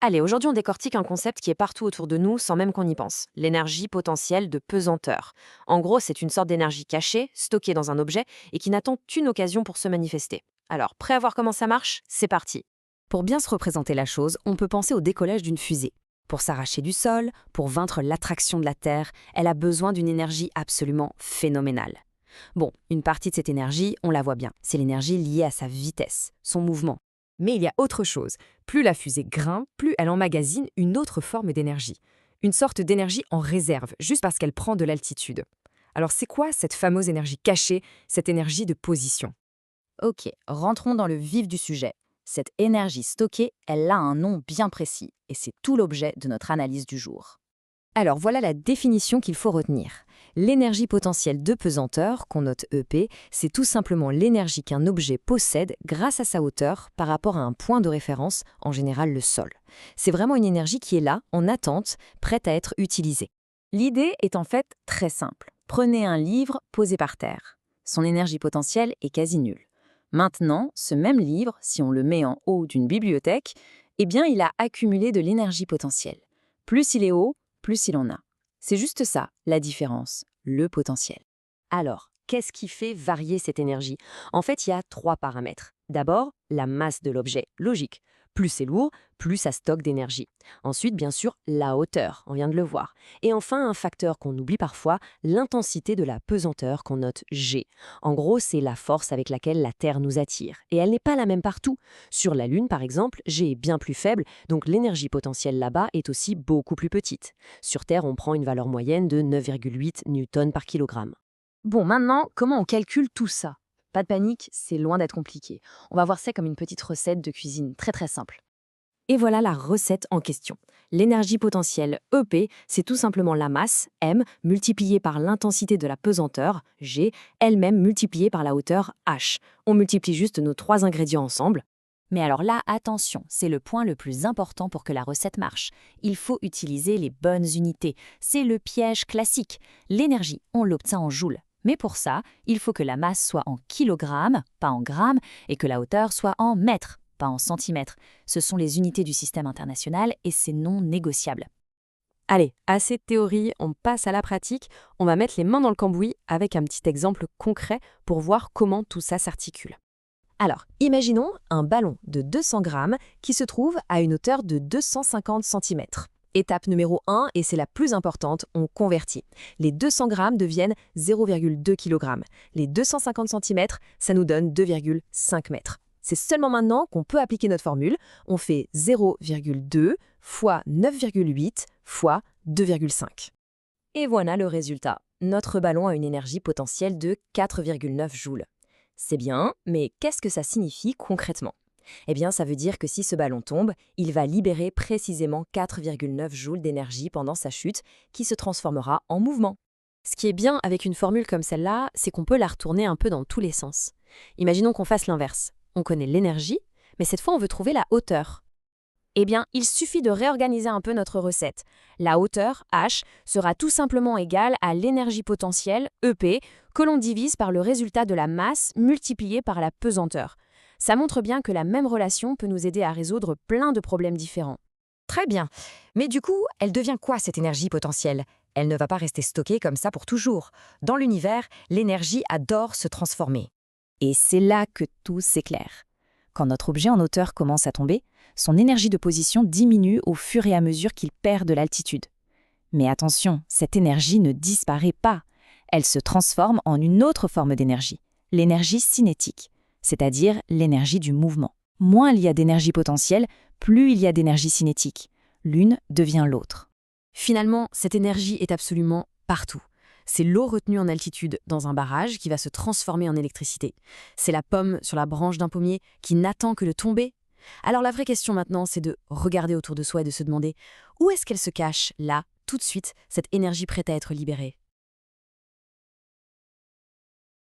Allez, aujourd'hui on décortique un concept qui est partout autour de nous sans même qu'on y pense, l'énergie potentielle de pesanteur. En gros, c'est une sorte d'énergie cachée, stockée dans un objet et qui n'attend qu'une occasion pour se manifester. Alors, prêt à voir comment ça marche? C'est parti. Pour bien se représenter la chose, on peut penser au décollage d'une fusée. Pour s'arracher du sol, pour vaincre l'attraction de la Terre, elle a besoin d'une énergie absolument phénoménale. Bon, une partie de cette énergie, on la voit bien, c'est l'énergie liée à sa vitesse, son mouvement. Mais il y a autre chose. Plus la fusée grimpe, plus elle emmagasine une autre forme d'énergie. Une sorte d'énergie en réserve, juste parce qu'elle prend de l'altitude. Alors c'est quoi cette fameuse énergie cachée, cette énergie de position? Ok, rentrons dans le vif du sujet. Cette énergie stockée, elle a un nom bien précis, et c'est tout l'objet de notre analyse du jour. Alors voilà la définition qu'il faut retenir. L'énergie potentielle de pesanteur, qu'on note EP, c'est tout simplement l'énergie qu'un objet possède grâce à sa hauteur par rapport à un point de référence, en général le sol. C'est vraiment une énergie qui est là, en attente, prête à être utilisée. L'idée est en fait très simple. Prenez un livre posé par terre. Son énergie potentielle est quasi nulle. Maintenant, ce même livre, si on le met en haut d'une bibliothèque, eh bien il a accumulé de l'énergie potentielle. Plus il est haut, plus il en a. C'est juste ça, la différence, le potentiel. Alors, qu'est-ce qui fait varier cette énergie? En fait, il y a trois paramètres. D'abord, la masse de l'objet, logique. Plus c'est lourd, plus ça stocke d'énergie. Ensuite, bien sûr, la hauteur, on vient de le voir. Et enfin, un facteur qu'on oublie parfois, l'intensité de la pesanteur qu'on note G. En gros, c'est la force avec laquelle la Terre nous attire. Et elle n'est pas la même partout. Sur la Lune, par exemple, G est bien plus faible, donc l'énergie potentielle là-bas est aussi beaucoup plus petite. Sur Terre, on prend une valeur moyenne de 9,8 newtons par kilogramme. Bon, maintenant, comment on calcule tout ça? Pas de panique, c'est loin d'être compliqué. On va voir ça comme une petite recette de cuisine très très simple. Et voilà la recette en question. L'énergie potentielle EP, c'est tout simplement la masse, M, multipliée par l'intensité de la pesanteur, G, elle-même multipliée par la hauteur, H. On multiplie juste nos trois ingrédients ensemble. Mais alors là, attention, c'est le point le plus important pour que la recette marche. Il faut utiliser les bonnes unités. C'est le piège classique. L'énergie, on l'obtient en joules. Mais pour ça, il faut que la masse soit en kilogrammes, pas en grammes, et que la hauteur soit en mètres, pas en centimètres. Ce sont les unités du système international et c'est non négociable. Allez, assez de théorie, on passe à la pratique. On va mettre les mains dans le cambouis avec un petit exemple concret pour voir comment tout ça s'articule. Alors, imaginons un ballon de 200 grammes qui se trouve à une hauteur de 250 centimètres. Étape numéro 1, et c'est la plus importante, on convertit. Les 200 grammes deviennent 0,2 kg. Les 250 centimètres, ça nous donne 2,5 mètres. C'est seulement maintenant qu'on peut appliquer notre formule. On fait 0,2 fois 9,8 fois 2,5. Et voilà le résultat. Notre ballon a une énergie potentielle de 4,9 joules. C'est bien, mais qu'est-ce que ça signifie concrètement? Eh bien, ça veut dire que si ce ballon tombe, il va libérer précisément 4,9 joules d'énergie pendant sa chute, qui se transformera en mouvement. Ce qui est bien avec une formule comme celle-là, c'est qu'on peut la retourner un peu dans tous les sens. Imaginons qu'on fasse l'inverse. On connaît l'énergie, mais cette fois on veut trouver la hauteur. Eh bien, il suffit de réorganiser un peu notre recette. La hauteur, H, sera tout simplement égale à l'énergie potentielle, EP, que l'on divise par le résultat de la masse multipliée par la pesanteur. Ça montre bien que la même relation peut nous aider à résoudre plein de problèmes différents. Très bien. Mais du coup, elle devient quoi cette énergie potentielle? Elle ne va pas rester stockée comme ça pour toujours. Dans l'univers, l'énergie adore se transformer. Et c'est là que tout s'éclaire. Quand notre objet en hauteur commence à tomber, son énergie de position diminue au fur et à mesure qu'il perd de l'altitude. Mais attention, cette énergie ne disparaît pas. Elle se transforme en une autre forme d'énergie, l'énergie cinétique, c'est-à-dire l'énergie du mouvement. Moins il y a d'énergie potentielle, plus il y a d'énergie cinétique. L'une devient l'autre. Finalement, cette énergie est absolument partout. C'est l'eau retenue en altitude dans un barrage qui va se transformer en électricité. C'est la pomme sur la branche d'un pommier qui n'attend que de tomber. Alors la vraie question maintenant, c'est de regarder autour de soi et de se demander où est-ce qu'elle se cache, là, tout de suite, cette énergie prête à être libérée.